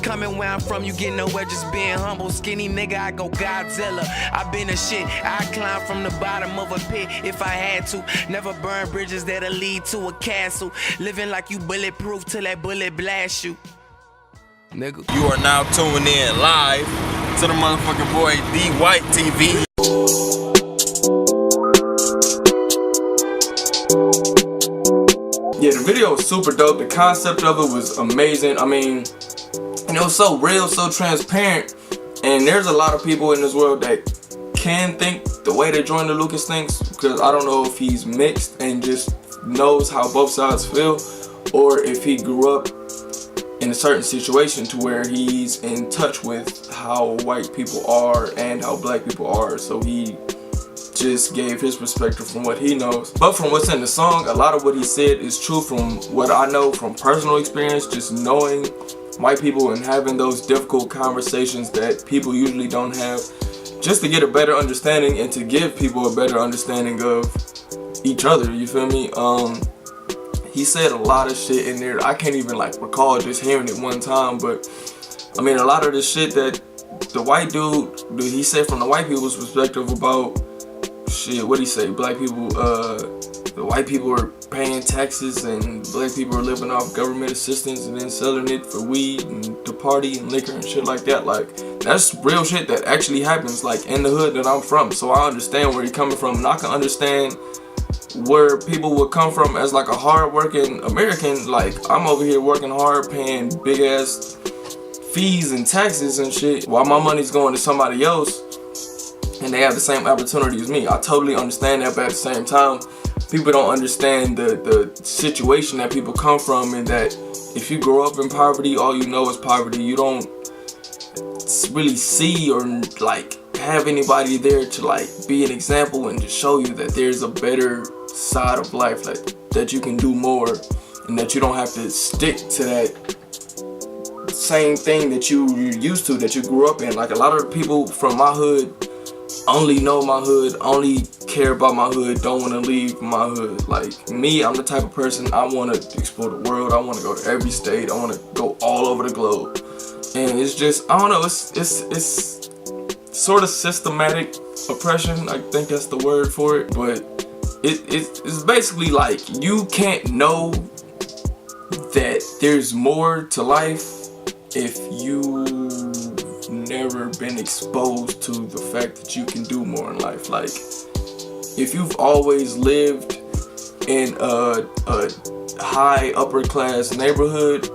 coming where I'm from, you get nowhere just being humble. Skinny nigga, I go Godzilla. I been a shit, I climb from the bottom of a pit if I had to. Never burn bridges that'll lead to a castle. Living like you bulletproof till that bullet blast you. Nigga. You are now tuning in live to the motherfucking boy D White TV. Yeah, the video was super dope. The concept of it was amazing. I mean, and it was so real, so transparent. And there's a lot of people in this world that can think the way that Joyner Lucas thinks, because I don't know if he's mixed and just knows how both sides feel, or if he grew up in a certain situation to where he's in touch with how white people are and how black people are, so he just gave his perspective from what he knows. But from what's in the song, a lot of what he said is true from what I know from personal experience, just knowing white people and having those difficult conversations that people usually don't have, just to get a better understanding and to give people a better understanding of each other, you feel me? He said a lot of shit in there. I can't even like recall just hearing it one time, but I mean, a lot of the shit that the white dude, he said from the white people's perspective about shit, what'd he say? Black people, the white people are paying taxes and black people are living off government assistance and then selling it for weed and to party and liquor and shit like that. Like, that's real shit that actually happens, like, in the hood that I'm from. So I understand where he's coming from, and I can understand where people would come from as like a hard-working American. Like, I'm over here working hard, paying big-ass fees and taxes and shit, while my money's going to somebody else and they have the same opportunity as me. I totally understand that, but at the same time, people don't understand the situation that people come from, and that if you grow up in poverty, all you know is poverty. You don't really see or like have anybody there to like be an example and to show you that there's a better side of life, like that you can do more and that you don't have to stick to that same thing that you're used to, that you grew up in. Like, a lot of people from my hood only know my hood, only care about my hood, don't want to leave my hood. Like me, I'm the type of person, I want to explore the world, I want to go to every state, I want to go all over the globe. And it's just, I don't know, it's sort of systematic oppression, I think that's the word for it. But it's basically like, you can't know that there's more to life if you've never been exposed to the fact that you can do more in life. Like, if you've always lived in a high upper class neighborhood,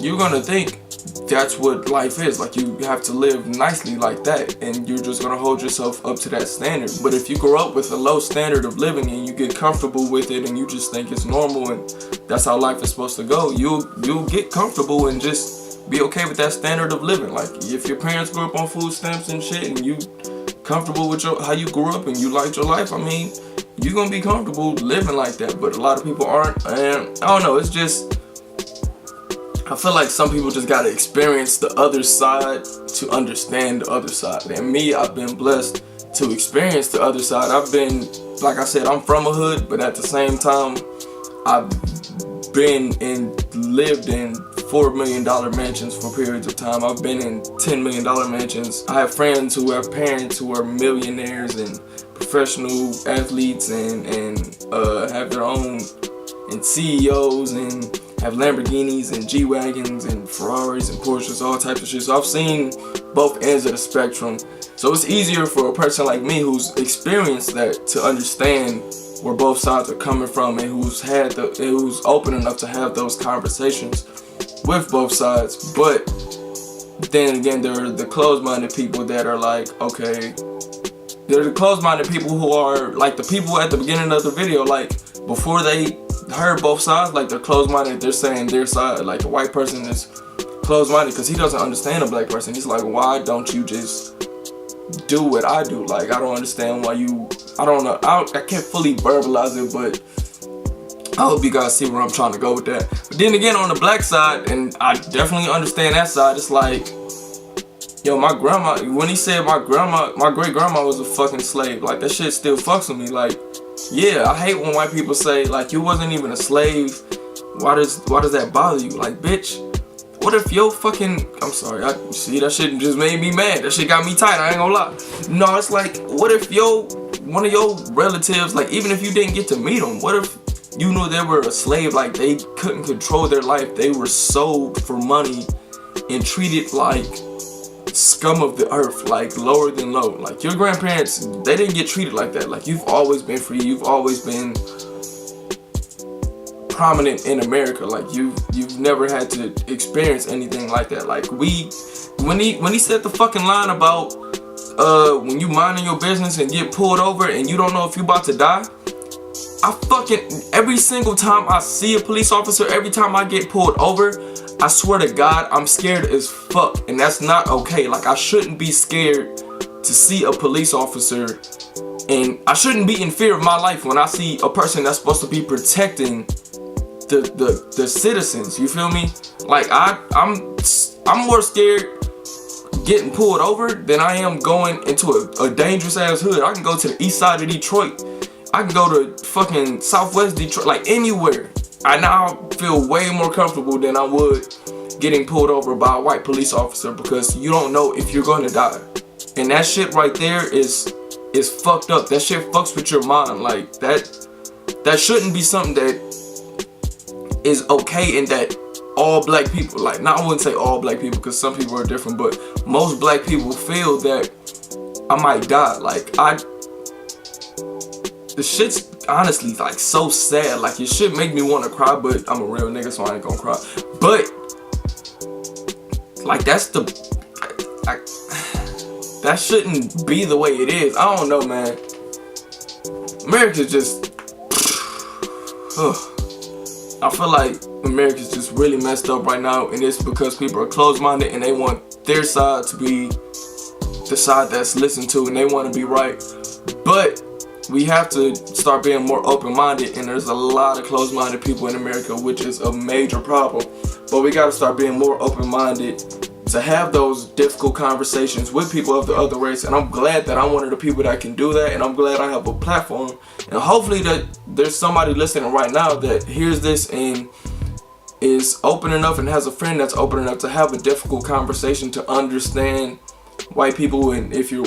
you're gonna think that's what life is. Like, you have to live nicely like that, and you're just gonna hold yourself up to that standard. But if you grow up with a low standard of living and you get comfortable with it and you just think it's normal and that's how life is supposed to go, you'll get comfortable and just be okay with that standard of living. Like, if your parents grew up on food stamps and shit and you comfortable with how you grew up and you liked your life, I mean, you're gonna be comfortable living like that. But a lot of people aren't, and I don't know, it's just, I feel like some people just gotta experience the other side to understand the other side. And me, I've been blessed to experience the other side. I've been, like I said, I'm from a hood, but at the same time, I've been and lived in $4 million mansions for periods of time. I've been in $10 million mansions. I have friends who have parents who are millionaires and professional athletes and have their own, and CEOs, and have Lamborghinis and G-Wagons and Ferraris and Porsches, all types of shit. So I've seen both ends of the spectrum. So it's easier for a person like me who's experienced that to understand where both sides are coming from, and who's open enough to have those conversations with both sides. But then again, there are the closed-minded people that are like, okay, there are the closed-minded people who are like the people at the beginning of the video, like before they heard both sides, like they're closed-minded, they're saying their side. Like, a white person is closed-minded because he doesn't understand a black person. He's like, why don't you just do what I do? Like, I don't understand why you, I don't know, I can't fully verbalize it, but I hope you guys see where I'm trying to go with that. But then again, on the black side, and I definitely understand that side, it's like, yo, my grandma, when he said my great grandma was a fucking slave, like, that shit still fucks with me. Like, yeah, I hate when white people say, like, you wasn't even a slave, why does that bother you? Like, bitch, What if your fucking, I'm sorry, I see that shit just made me mad. That shit got me tight, I ain't gonna lie. No, it's like, what if one of your relatives, like even if you didn't get to meet them, what if you knew they were a slave, like they couldn't control their life, they were sold for money and treated like scum of the earth, like lower than low. Like your grandparents, they didn't get treated like that. Like you've always been free, you've always been prominent in America. Like you've never had to experience anything like that. Like when he said the fucking line about when you minding your business and get pulled over and you don't know if you about to die, I fucking, every single time I see a police officer, every time I get pulled over, I swear to God, I'm scared as fuck, and that's not okay. Like I shouldn't be scared to see a police officer, and I shouldn't be in fear of my life when I see a person that's supposed to be protecting the citizens. You feel me? Like I'm more scared getting pulled over than I am going into a dangerous ass hood. I can go to the east side of Detroit. I can go to fucking southwest Detroit, like anywhere. I now feel way more comfortable than I would getting pulled over by a white police officer, because you don't know if you're going to die. And that shit right there is fucked up. That shit fucks with your mind. Like that shouldn't be something that is okay, and that all black people, like, now I wouldn't say all black people because some people are different, but most black people feel that I might die. Like the shit's honestly like so sad. Like it should make me want to cry, but I'm a real nigga, so I ain't gonna cry. But like that shouldn't be the way it is. I don't know, man. America's just I feel like America's just really messed up right now, and it's because people are closed-minded and they want their side to be the side that's listened to, and they want to be right. But we have to start being more open-minded, and there's a lot of closed-minded people in America, which is a major problem. But we got to start being more open-minded to have those difficult conversations with people of the other race. And I'm glad that I'm one of the people that can do that, and I'm glad I have a platform. And hopefully that there's somebody listening right now that hears this and is open enough and has a friend that's open enough to have a difficult conversation to understand white people, and if you're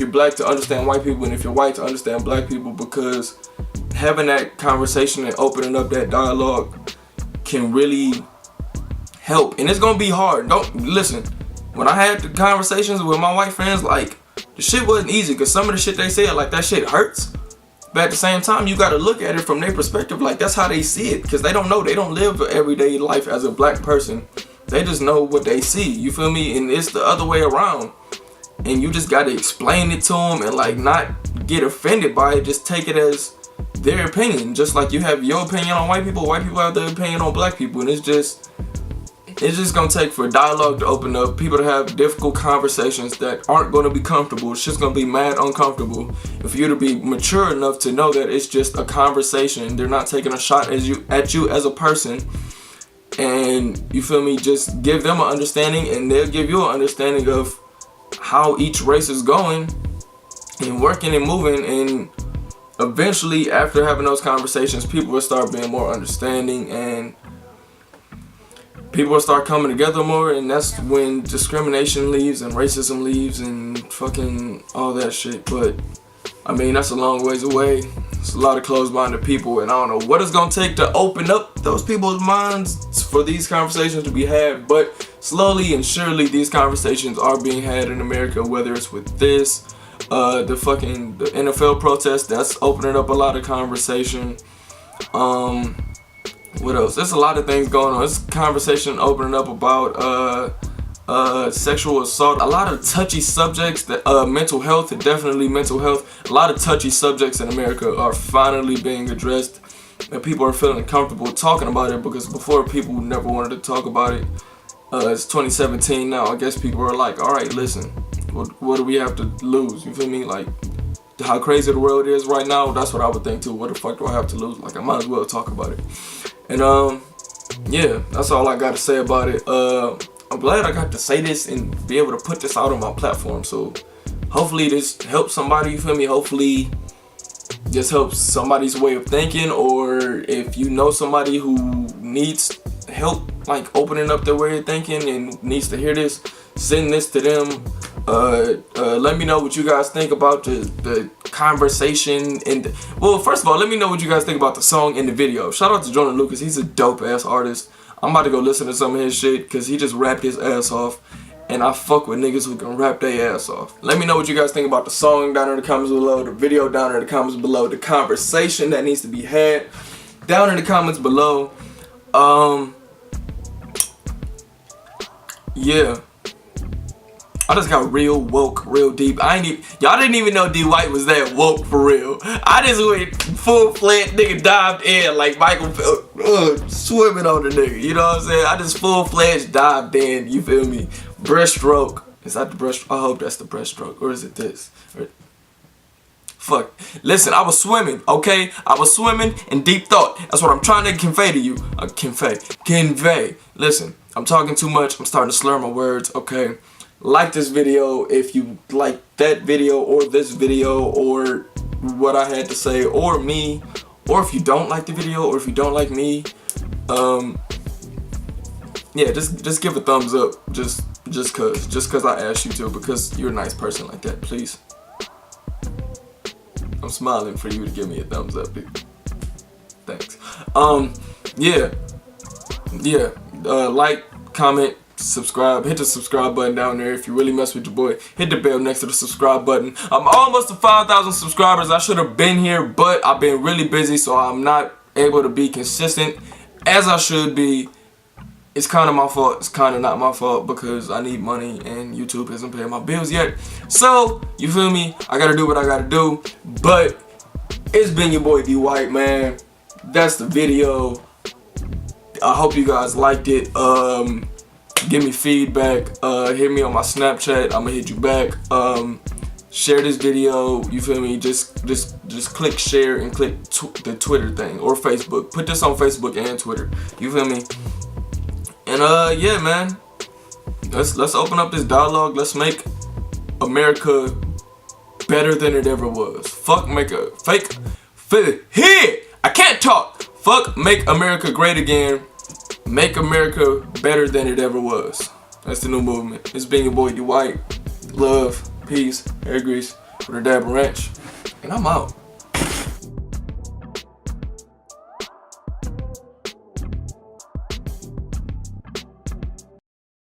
black, to understand white people, and if you're white, to understand black people, because having that conversation and opening up that dialogue can really help. And it's gonna be hard. Don't listen, when I had the conversations with my white friends, like the shit wasn't easy, because some of the shit they said, like that shit hurts, but at the same time you gotta look at it from their perspective. Like that's how they see it, because they don't know, they don't live everyday life as a black person. They just know what they see, you feel me? And it's the other way around. And you just gotta explain it to them and like not get offended by it. Just take it as their opinion. Just like you have your opinion on white people have their opinion on black people. And it's just gonna take for dialogue to open up, people to have difficult conversations that aren't gonna be comfortable. It's just gonna be mad uncomfortable. And for you to be mature enough to know that it's just a conversation. They're not taking a shot at you as a person. And you feel me? Just give them an understanding, and they'll give you an understanding of how each race is going and working and moving. And eventually, after having those conversations, people will start being more understanding, and people will start coming together more. And that's when discrimination leaves and racism leaves and fucking all that shit. But I mean, that's a long ways away. It's a lot of closed-minded people, and I don't know what it's gonna take to open up those people's minds for these conversations to be had. But slowly and surely, these conversations are being had in America. Whether it's with this, the NFL protest, that's opening up a lot of conversation. What else? There's a lot of things going on. This conversation opening up about sexual assault, a lot of touchy subjects, that mental health, and definitely mental health. A lot of touchy subjects in America are finally being addressed, and people are feeling comfortable talking about it, because before people never wanted to talk about it. It's 2017 now. I guess people are like, all right, listen, what do we have to lose? You feel me? Like how crazy the world is right now. That's what I would think too. What the fuck do I have to lose? Like I might as well talk about it. And yeah, that's all I got to say about it. I'm glad I got to say this and be able to put this out on my platform. So hopefully this helps somebody, you feel me? Hopefully this helps somebody's way of thinking, or if you know somebody who needs help like opening up their way of thinking and needs to hear this, send this to them. Let me know what you guys think about the conversation and well, first of all, let me know what you guys think about the song and the video. Shout out to Joyner Lucas, he's a dope ass artist. I'm about to go listen to some of his shit because he just rapped his ass off, and I fuck with niggas who can rap their ass off. Let me know what you guys think about the song down in the comments below, the video down in the comments below, the conversation that needs to be had down in the comments below. Yeah. I just got real woke, real deep. Y'all didn't even know D White was that woke for real. I just went full-fledged nigga dived in like Michael swimming on the nigga. You know what I'm saying? I just full-fledged dived in. You feel me? Breaststroke. Is that the breaststroke? I hope that's the breaststroke. Or is it this? Fuck. Listen, I was swimming, okay? I was swimming in deep thought. That's what I'm trying to convey to you. Convey. Listen, I'm talking too much. I'm starting to slur my words, okay? Like this video if you like that video or this video or what I had to say or me, or if you don't like the video or if you don't like me, yeah, just give a thumbs up just cause I asked you to, because you're a nice person like that, please. I'm smiling for you to give me a thumbs up, dude. Thanks. Like, comment, subscribe, hit the subscribe button down there if you really mess with your boy. Hit the bell next to the subscribe button. I'm almost to 5,000 subscribers. I should have been here, but I've been really busy, so I'm not able to be consistent as I should be. It's kind of my fault. It's kind of not my fault because I need money and YouTube isn't paying my bills yet. So, you feel me? I gotta do what I gotta do. But it's been your boy D White, man. That's the video. I hope you guys liked it. Give me feedback, hit me on my Snapchat, I'ma hit you back. Share this video, you feel me? Just click share and click the Twitter thing or Facebook. Put this on Facebook and Twitter, you feel me? And yeah, man, let's open up this dialogue. Let's make America better than it ever was. Fuck make a fake here. I can't talk. Fuck make America great again. Make America better than it ever was. That's the new movement. It's been your boy D White. Love, peace, hair grease, with a dab of ranch. And I'm out.